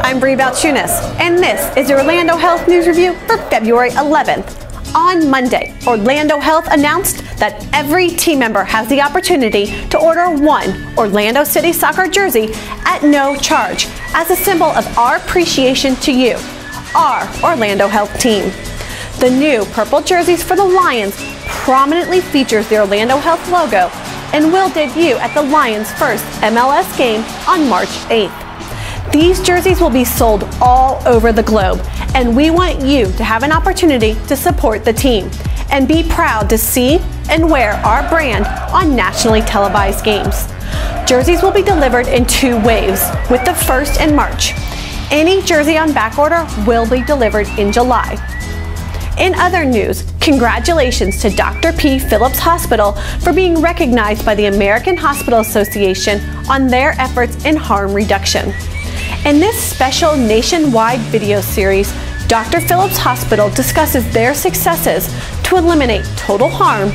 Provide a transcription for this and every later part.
I'm Bree Balchunas, and this is your Orlando Health News Review for February 11th. On Monday, Orlando Health announced that every team member has the opportunity to order one Orlando City soccer jersey at no charge as a symbol of our appreciation to you, our Orlando Health team. The new purple jerseys for the Lions prominently features the Orlando Health logo and will debut at the Lions' first MLS game on March 8th. These jerseys will be sold all over the globe, and we want you to have an opportunity to support the team and be proud to see and wear our brand on nationally televised games. Jerseys will be delivered in 2 waves, with the first in March. Any jersey on back order will be delivered in July. In other news, congratulations to Dr. P. Phillips Hospital for being recognized by the American Hospital Association on their efforts in harm reduction. In this special nationwide video series, Dr. Phillips Hospital discusses their successes to eliminate total harm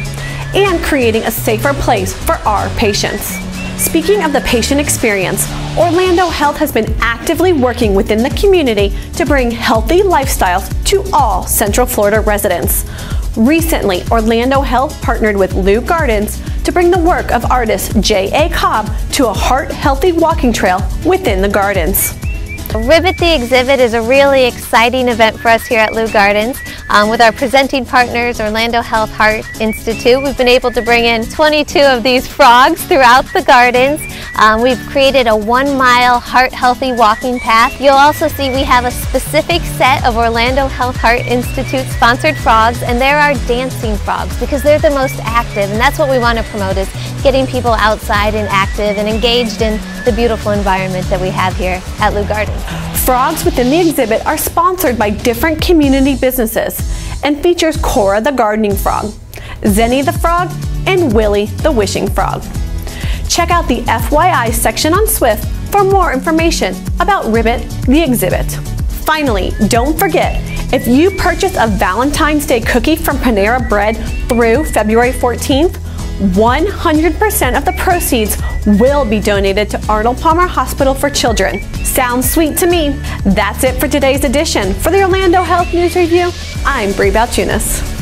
and creating a safer place for our patients. Speaking of the patient experience, Orlando Health has been actively working within the community to bring healthy lifestyles to all Central Florida residents. Recently, Orlando Health partnered with Lou Gardens to bring the work of artist J.A. Cobb to a heart-healthy walking trail within the gardens. Ribbit the Exhibit is a really exciting event for us here at Lou Gardens. With our presenting partners, Orlando Health Heart Institute, we've been able to bring in 22 of these frogs throughout the gardens. We've created a 1-mile heart-healthy walking path. You'll also see we have a specific set of Orlando Health Heart Institute sponsored frogs, and they're our dancing frogs because they're the most active, and that's what we want to promote, is getting people outside and active and engaged in the beautiful environment that we have here at Lou Gardens. Frogs within the exhibit are sponsored by different community businesses and features Cora the gardening frog, Zenny the frog, and Willie the wishing frog. Check out the FYI section on Swift for more information about Ribbit the Exhibit. Finally, don't forget, if you purchase a Valentine's Day cookie from Panera Bread through February 14th, 100% of the proceeds will be donated to Arnold Palmer Hospital for Children. Sounds sweet to me. That's it for today's edition. For the Orlando Health News Review, I'm Bree Balchunas.